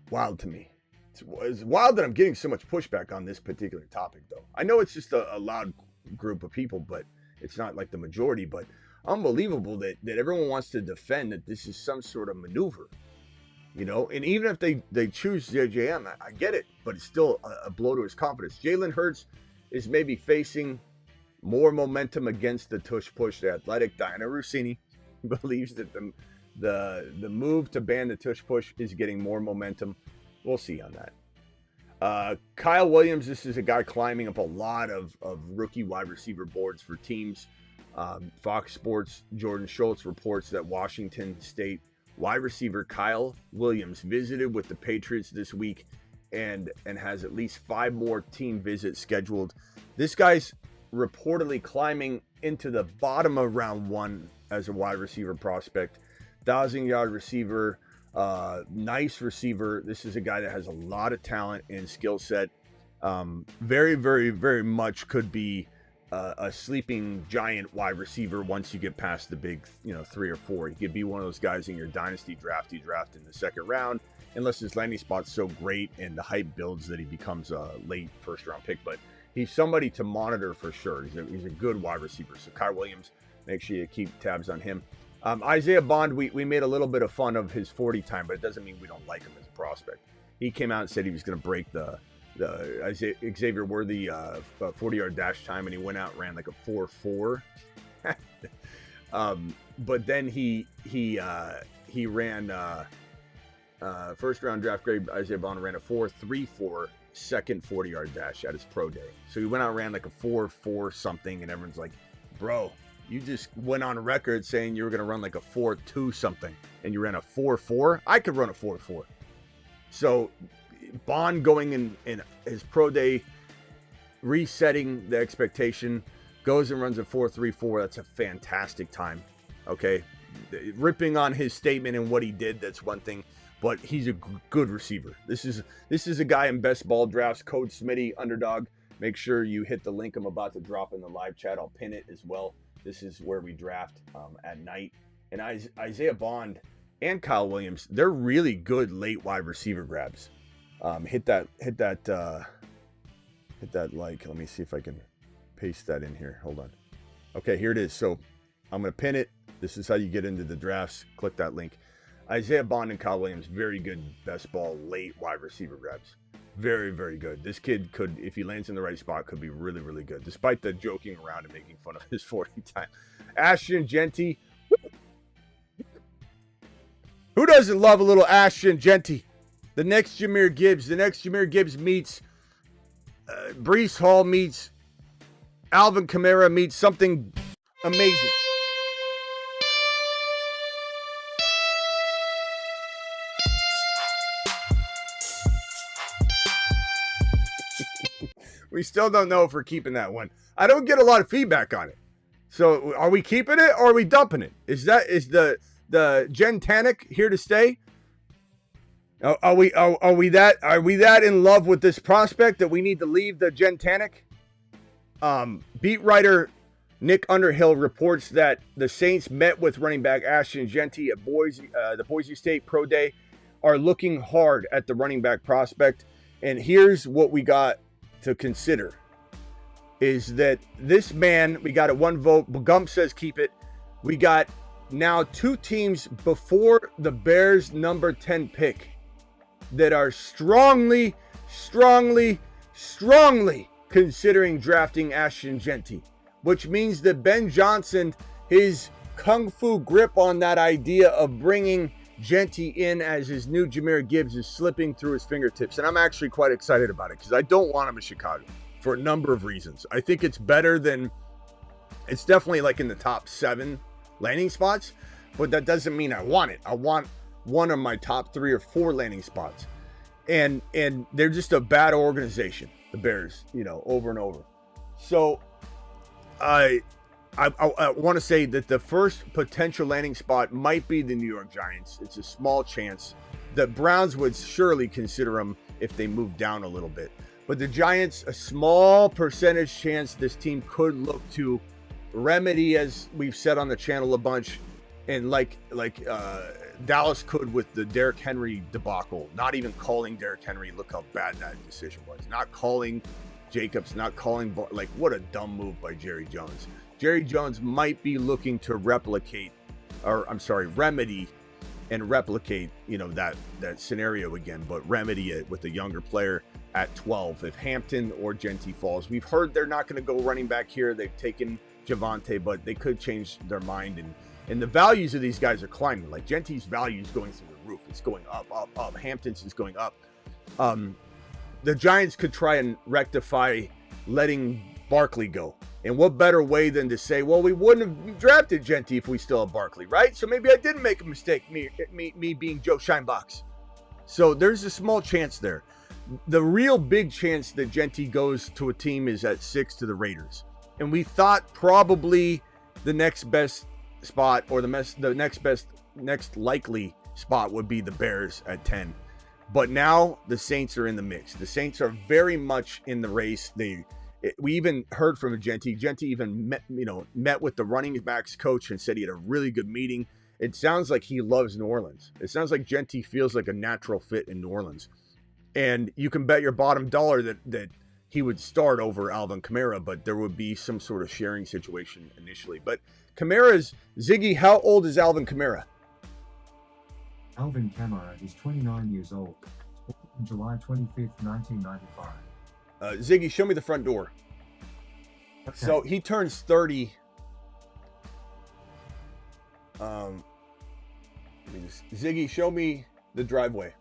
Wild to me. It's wild that I'm getting so much pushback on this particular topic, though. I know it's just a loud group of people, but it's not like the majority. But unbelievable that everyone wants to defend that this is some sort of maneuver, you know. And even if they choose JJM, I get it, but it's still a blow to his confidence. Jalen Hurts is maybe facing more momentum against the tush push. The athletic Diana Rossini believes that the move to ban the tush push is getting more momentum. We'll see on that. Kyle Williams, this is a guy climbing up a lot of rookie wide receiver boards for teams. Fox Sports' Jordan Schultz reports that Washington State wide receiver Kyle Williams visited with the Patriots this week and has at least 5 more team visits scheduled. This guy's reportedly climbing into the bottom of round 1 as a wide receiver prospect. 1,000-yard receiver, nice receiver. This is a guy that has a lot of talent and skill set. Very, very, very much could be a sleeping giant wide receiver once you get past the big, 3 or 4. He could be one of those guys in your dynasty draft you draft in the 2nd round, unless his landing spot's so great and the hype builds that he becomes a late 1st-round pick. But he's somebody to monitor for sure. He's a good wide receiver. So Kyle Williams, make sure you keep tabs on him. Isaiah Bond, we made a little bit of fun of his 40 time, but it doesn't mean we don't like him as a prospect. He came out and said he was going to break the Xavier Worthy 40-yard dash time, and he went out and ran like a 4.4. But then he ran 1st-round draft grade Isaiah Bond ran a 4.34 second 40-yard dash at his pro day. So he went out and ran like a 4.4 something, and everyone's like, bro, you just went on record saying you were going to run like a 4.2 something, and you ran a 4.4. I could run a 4.4. So Bond going in his pro day, resetting the expectation, goes and runs a 4.34. That's a fantastic time. Okay, ripping on his statement and what he did, that's one thing, but he's a good receiver. This is a guy in best ball drafts. Code Smitty underdog. Make sure you hit the link I'm about to drop in the live chat. I'll pin it as well. This is where we draft at night. And Isaiah Bond and Kyle Williams, they're really good late wide receiver grabs. Hit that like. Let me see if I can paste that in here. Hold on. Okay, here it is. So I'm going to pin it. This is how you get into the drafts. Click that link. Isaiah Bond and Kyle Williams, very good best ball late wide receiver grabs. Very, very good. This kid could, if he lands in the right spot, could be really, really good, despite the joking around and making fun of his 40 time. Ashton Jeanty. Who doesn't love a little Ashton Jeanty? The next Jahmyr Gibbs. The next Jahmyr Gibbs meets Breece Hall meets Alvin Kamara meets something amazing. We still don't know if we're keeping that one. I don't get a lot of feedback on it. So are we keeping it or are we dumping it? Is the Gentanic here to stay? Are we that in love with this prospect that we need to leave the Gentanic? Beat writer Nick Underhill reports that the Saints met with running back Ashton Jeanty at the Boise State Pro Day, are looking hard at the running back prospect. And here's what we got to consider is that this man, we got it 1 vote. Gump says keep it. We got now 2 teams before the Bears number 10 pick that are strongly considering drafting Ashton Jeanty, which means that Ben Johnson, his kung fu grip on that idea of bringing Jeanty in as his new Jahmyr Gibbs is slipping through his fingertips. And I'm actually quite excited about it because I don't want him in Chicago for a number of reasons. I think it's better than, it's definitely like in the top 7 landing spots, but that doesn't mean I want it. I want one of my top 3 or 4 landing spots. And they're just a bad organization, the Bears, over and over. So I want to say that the first potential landing spot might be the New York Giants. It's a small chance. The Browns would surely consider them if they move down a little bit. But the Giants, a small percentage chance this team could look to remedy, as we've said on the channel a bunch, and like Dallas could with the Derrick Henry debacle. Not even calling Derrick Henry. Look how bad that decision was. Not calling Jacobs, not calling, like what a dumb move by Jerry Jones. Jerry Jones might be looking to remedy and replicate, that scenario again, but remedy it with a younger player at 12 if Hampton or Jeanty falls. We've heard they're not going to go running back here. They've taken Javonte, but they could change their mind, and the values of these guys are climbing. Like Jeanty's value is going through the roof. It's going up. Hampton's is going up. The Giants could try and rectify letting Barkley go. And what better way than to say, well, we wouldn't have drafted Jeanty if we still have Barkley, right? So maybe I didn't make a mistake, me being Joe Scheinbox. So there's a small chance there. The real big chance that Jeanty goes to a team is at 6 to the Raiders. And we thought probably the next best spot, or the next likely spot would be the Bears at 10. But now the Saints are in the mix. The Saints are very much in the race. We even heard from Jeanty. Jeanty even met with the running backs coach and said he had a really good meeting. It sounds like he loves New Orleans. It sounds like Jeanty feels like a natural fit in New Orleans. And you can bet your bottom dollar that he would start over Alvin Kamara, but there would be some sort of sharing situation initially. But Ziggy, how old is Alvin Kamara? Alvin Kamara is 29 years old. On July 25th, 1995. Ziggy, show me the front door. Okay. So he turns 30. Ziggy, show me the driveway.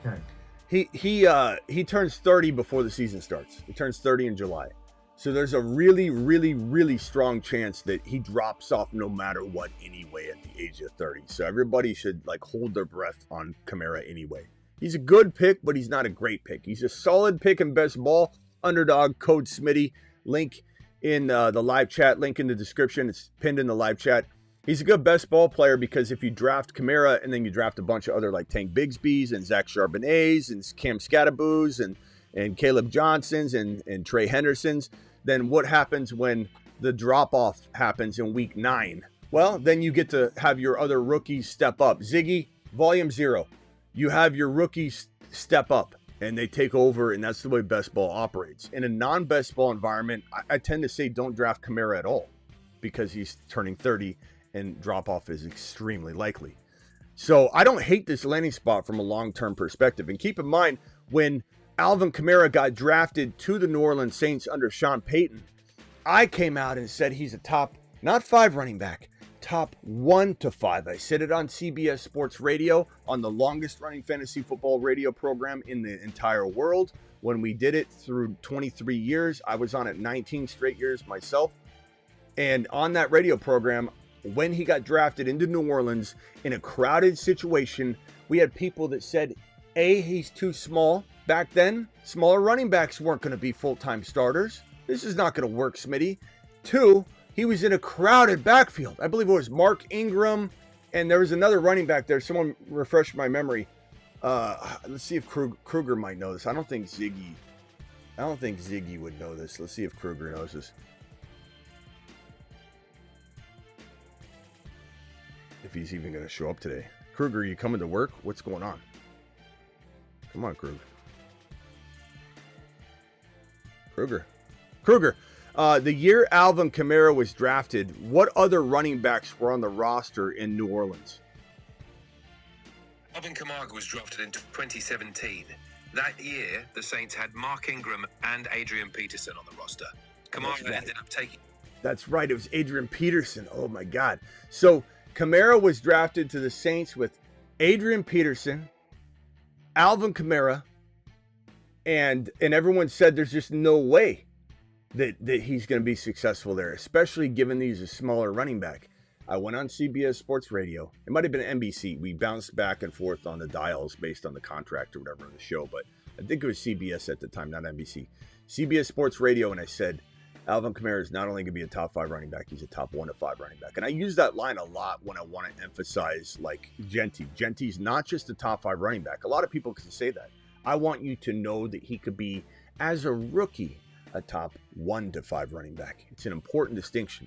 Okay. He turns 30 before the season starts. He turns 30 in July. So there's a really, really, really strong chance that he drops off no matter what anyway at the age of 30. So everybody should hold their breath on Kamara anyway. He's a good pick, but he's not a great pick. He's a solid pick in best ball. Underdog, code Smitty. Link in the live chat. Link in the description. It's pinned in the live chat. He's a good best ball player because if you draft Kamara and then you draft a bunch of other Tank Bigsby's and Zach Charbonnet's and Cam Scatterboos and Caleb Johnsons and Trey Hendersons, then what happens when the drop-off happens in week 9? Well, then you get to have your other rookies step up. Ziggy, volume 0. You have your rookies step up and they take over, and that's the way best ball operates. In a non-best ball environment, I tend to say don't draft Kamara at all because he's turning 30 and drop-off is extremely likely. So I don't hate this landing spot from a long-term perspective. And keep in mind, when Alvin Kamara got drafted to the New Orleans Saints under Sean Payton, I came out and said he's a top, not 5 running back, top 1 to 5. I said it on CBS Sports Radio, on the longest running fantasy football radio program in the entire world. When we did it through 23 years, I was on it 19 straight years myself. And on that radio program, when he got drafted into New Orleans in a crowded situation, we had people that said, A, he's too small. Back then, smaller running backs weren't going to be full-time starters. This is not going to work, Smitty. 2, he was in a crowded backfield. I believe it was Mark Ingram, and there was another running back there. Someone refresh my memory. Let's see if Kruger might know this. I don't think Ziggy would know this. Let's see if Kruger knows this. If he's even going to show up today. Kruger, you coming to work? What's going on? Come on, Kruger. Kruger. The year Alvin Kamara was drafted, what other running backs were on the roster in New Orleans? Alvin Kamara was drafted in 2017. That year, the Saints had Mark Ingram and Adrian Peterson on the roster. Kamara ended up taking... That's right. It was Adrian Peterson. Oh, my God. So Kamara was drafted to the Saints with Adrian Peterson, Alvin Kamara, and everyone said there's just no way that he's going to be successful there, especially given he's a smaller running back. I went on CBS Sports Radio. It might have been NBC. We bounced back and forth on the dials based on the contract or whatever of the show, but I think it was CBS at the time, not NBC. CBS Sports Radio, and I said, Alvin Kamara is not only going to be a top 5 running back, he's a top 1 to 5 running back. And I use that line a lot when I want to emphasize, Jeanty. Jeanty's not just a top 5 running back. A lot of people can say that. I want you to know that he could be, as a rookie, a top 1 to 5 running back. It's an important distinction.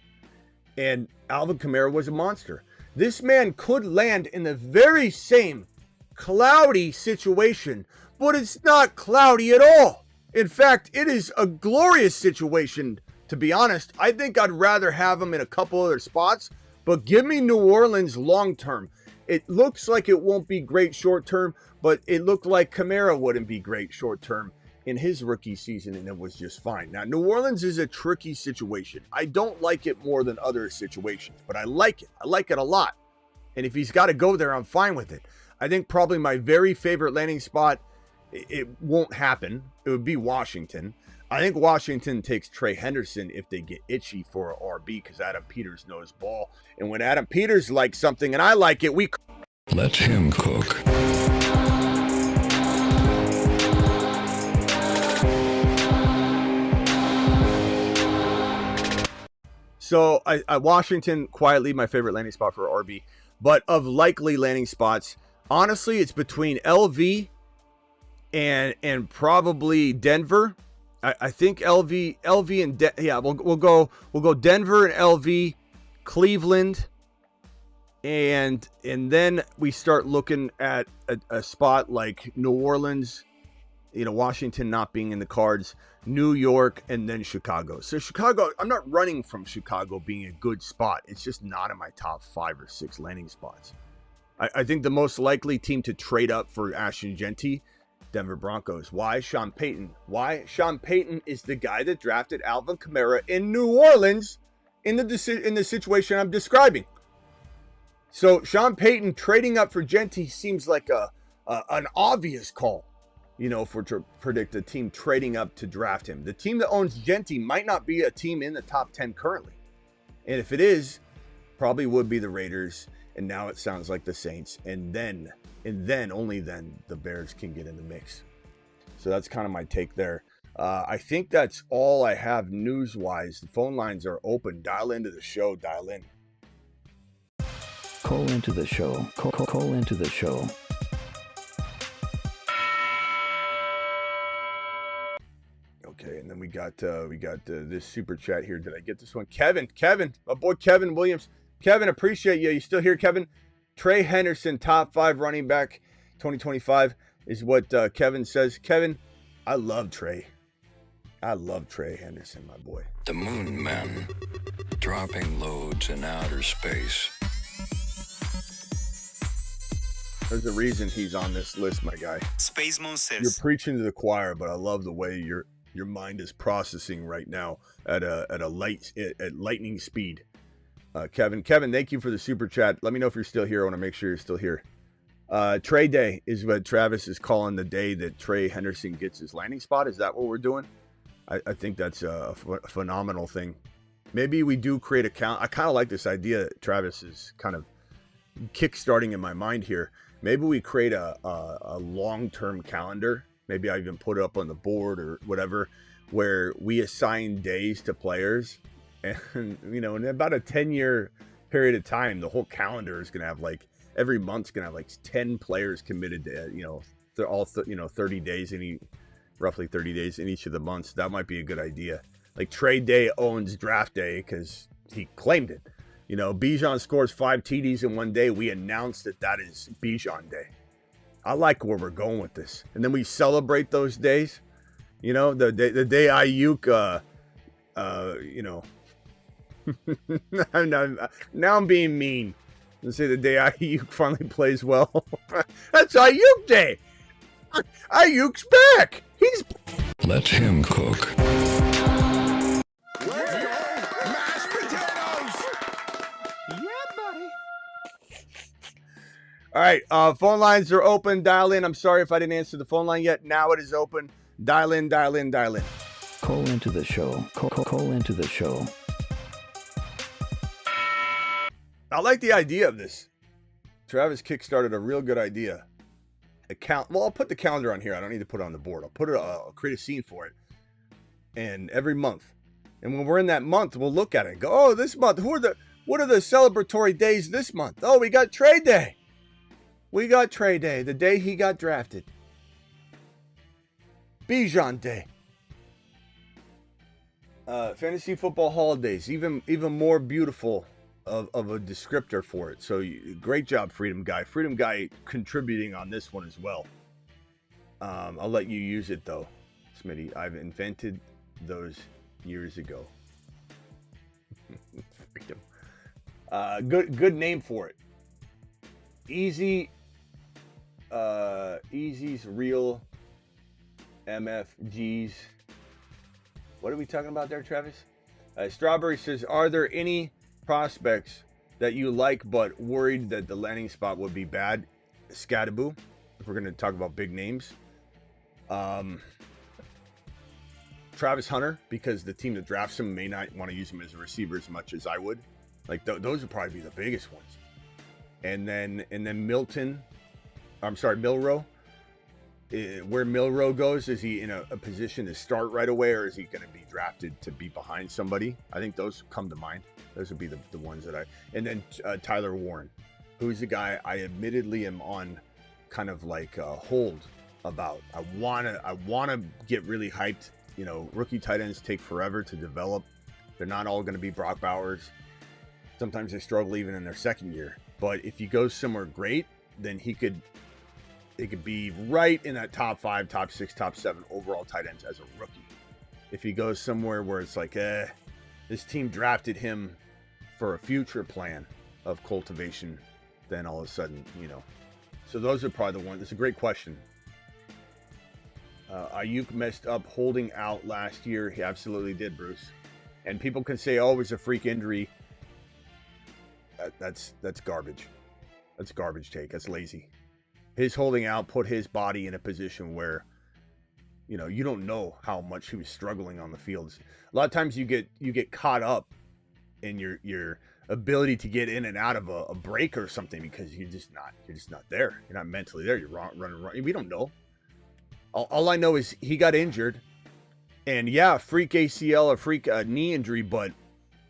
And Alvin Kamara was a monster. This man could land in the very same cloudy situation, but it's not cloudy at all. In fact, it is a glorious situation To be honest, I think I'd rather have him in a couple other spots, but give me New Orleans long term. It looks like it won't be great short term, but it looked like Kamara wouldn't be great short term in his rookie season, and it was just fine. Now, New Orleans is a tricky situation. I don't like it more than other situations, but I like it. I like it a lot. And if he's got to go there, I'm fine with it. I think probably my very favorite landing spot, it won't happen. It would be Washington. I think Washington takes Trey Henderson if they get itchy for an RB because Adam Peters knows ball. And when Adam Peters likes something and I like it, we... Let him cook. So Washington, quietly my favorite landing spot for RB. But of likely landing spots, honestly, it's between LV and probably Denver. I think LV and we'll go Denver and LV, Cleveland, and then we start looking at a spot like New Orleans, Washington not being in the cards, New York, and then Chicago. So Chicago, I'm not running from Chicago being a good spot. It's just not in my top 5 or 6 landing spots. I think the most likely team to trade up for Ashton Jeanty, Denver Broncos. Why? Sean Payton. Why? Sean Payton is the guy that drafted Alvin Kamara in New Orleans in the situation I'm describing. So Sean Payton trading up for Jeanty seems like an obvious call, to predict a team trading up to draft him. The team that owns Jeanty might not be a team in the top 10 currently. And if it is, probably would be the Raiders. And now it sounds like the Saints. And then only then the Bears can get in the mix. So that's kind of my take there. I think that's all I have news-wise. The phone lines are open. Dial into the show. Dial in. Call into the show. Call into the show. Okay, and then we got this super chat here. Did I get this one? Kevin, my boy Kevin Williams. Kevin, appreciate you. You still here, Kevin? Trey Henderson, top 5 running back 2025 is what Kevin says. Kevin, I love Trey. I love Trey Henderson, my boy. The Moon Men, dropping loads in outer space. There's a reason he's on this list, my guy. Space Moon says. You're preaching to the choir, but I love the way your mind is processing right now at lightning speed. Kevin, thank you for the super chat. Let me know if you're still here. I want to make sure you're still here. Trade day is what Travis is calling the day that Trey Henderson gets his landing spot. Is that what we're doing? I think that's a phenomenal thing. Maybe we do create a count. I kind of like this idea that Travis is kind of kickstarting in my mind here. Maybe we create a long-term calendar. Maybe I even put it up on the board or whatever, where we assign days to players. And, in about a 10-year period of time, the whole calendar is going to have every month's going to have 10 players committed to, they're all, 30 days, roughly 30 days in each of the months. That might be a good idea. Trade day owns draft day because he claimed it. Bijan scores 5 TDs in one day. We announced that is Bijan day. I like where we're going with this. And then we celebrate those days. The day Aiyuk, now I'm being mean. Let's say the day Aiyuk finally plays well. That's Aiyuk day. Ayuk's back. He's... Let him cook. Mashed potatoes. Yeah, buddy. All right, phone lines are open. Dial in. I'm sorry if I didn't answer the phone line yet. Now it is open. Dial in. Call into the show. Call into the show. I like the idea of this. Travis kickstarted a real good idea. I'll put the calendar on here. I don't need to put it on the board. I'll create a scene for it. And every month. And when we're in that month, we'll look at it and go, oh, this month, what are the celebratory days this month? Oh, we got trade day. The day he got drafted. Bijan day. Fantasy football holidays, even more beautiful of a descriptor for it. So great job, Freedom Guy. Freedom Guy contributing on this one as well. I'll let you use it though, Smitty. I've invented those years ago. Good name for it. Easy's real MFGs. What are we talking about there, Travis? Strawberry says, are there any prospects that you like but worried that the landing spot would be bad? Scadaboo, if we're going to talk about big names. Travis Hunter, because the team that drafts him may not want to use him as a receiver as much as I would. Like those would probably be the biggest ones. And then Milrow. Where Milrow goes, is he in a position to start right away, or is he going to be drafted to be behind somebody? I think those come to mind. Those would be the ones that and then Tyler Warren, who's the guy I admittedly am on kind of like a hold about. I wanna get really hyped. You know, rookie tight ends take forever to develop. They're not all going to be Brock Bowers. Sometimes they struggle even in their second year. But if he goes somewhere great, then it could be right in that top 5, top 6, top 7 overall tight ends as a rookie. If he goes somewhere where it's like, this team drafted him for a future plan of cultivation, then all of a sudden, you know. So those are probably the ones. It's a great question. Aiyuk messed up holding out last year. He absolutely did, Bruce. And people can say, oh, it was a freak injury. That's garbage. That's garbage take. That's lazy. His holding out put his body in a position where, you know, you don't know how much he was struggling on the field. A lot of times you get caught up in your ability to get in and out of a break or something because you're just not there. You're not mentally there. You're running. We don't know. All I know is he got injured, and yeah, freak ACL or freak knee injury, but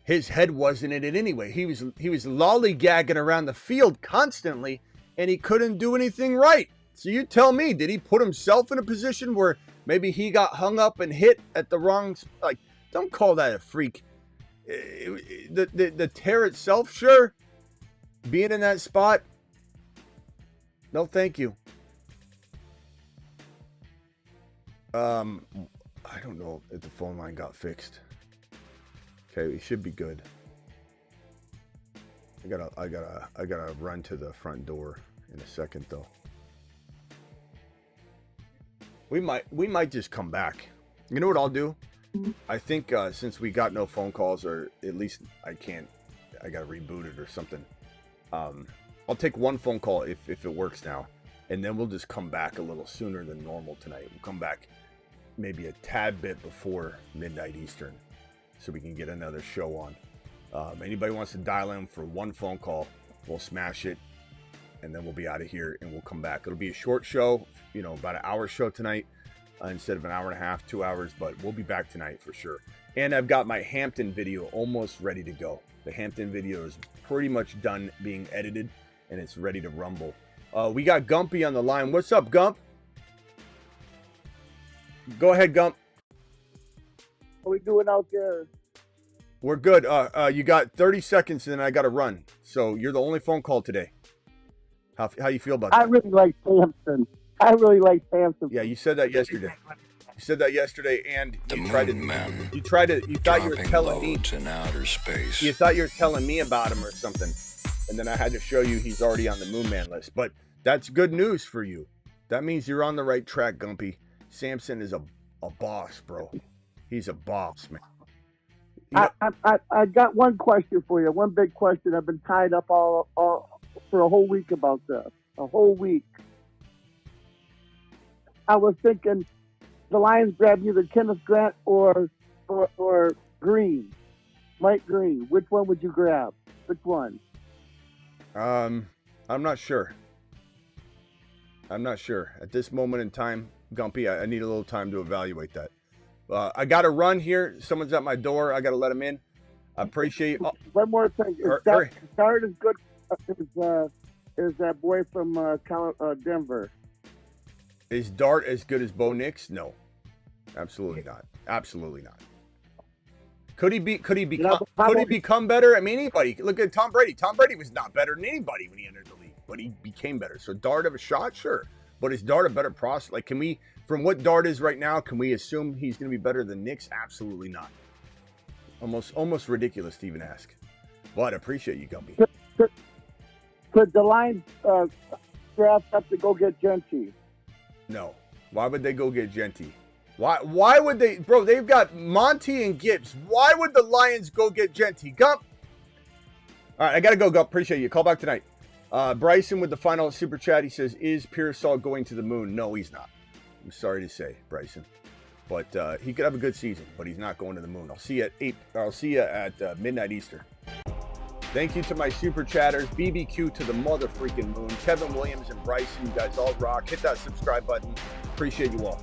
his head wasn't in it anyway. He was lollygagging around the field constantly, and he couldn't do anything right. So you tell me, did he put himself in a position where maybe he got hung up and hit at the wrong? Like, don't call that a freak. The tear itself, sure. Being in that spot, no, thank you. I don't know if the phone line got fixed. Okay, we should be good. I gotta run to the front door in a second though. We might just come back. You know what I'll do? I think since we got no phone calls, or at least I gotta reboot it or something. I'll take one phone call if it works now, and then we'll just come back a little sooner than normal tonight. We'll come back maybe a tad bit before midnight Eastern, so we can get another show on. Anybody wants to dial in for one phone call, we'll smash it, and then we'll be out of here and we'll come back. It'll be a short show, you know, about an hour show tonight instead of an hour and a half, 2 hours, but we'll be back tonight for sure. And I've got my Hampton video almost ready to go. The Hampton video is pretty much done being edited, and it's ready to rumble. We got Gumpy on the line. What's up, Gump? Go ahead, Gump. What are we doing out there? We're good. You got 30 seconds, and then I got to run. So you're the only phone call today. How you feel about that? I really like Samson. Yeah, you said that yesterday. And you thought you were telling me in outer space. You thought you were telling me about him or something, and then I had to show you he's already on the Moon Man list. But that's good news for you. That means you're on the right track, Gumpy. Samson is a boss, bro. He's a boss, man. I got one question for you. One big question. I've been tied up all for a whole week about this. A whole week. I was thinking the Lions grab either Kenneth Grant or Green, Mike Green. Which one would you grab? Which one? I'm not sure. At this moment in time, Gumpy, I need a little time to evaluate that. I got to run here. Someone's at my door. I got to let him in. I appreciate you. One more thing. Dart is good. Is that boy from Denver? Is Dart as good as Bo Nix? No, absolutely not. Could he become better? I mean, anybody. Look at Tom Brady. Tom Brady was not better than anybody when he entered the league, but he became better. So Dart have a shot, sure. But is Dart a better prospect? Like, can we, from what Dart is right now, can we assume he's going to be better than Nix? Absolutely not. Almost ridiculous to even ask. But I appreciate you, Gumby. Could the Lions draft up to go get Jeanty? No. Why would they go get Jeanty? Why would they? Bro, they've got Monty and Gibbs. Why would the Lions go get Jeanty? Gump. All right, I got to go, Gump. Appreciate you. Call back tonight. Bryson with the final super chat. He says, is Pearsall going to the moon? No, he's not. I'm sorry to say, Bryson. But he could have a good season, but he's not going to the moon. I'll see you at 8. I'll see you at midnight Eastern. Thank you to my super chatters. BBQ to the mother freaking moon. Kevin Williams and Bryson, you guys all rock. Hit that subscribe button. Appreciate you all.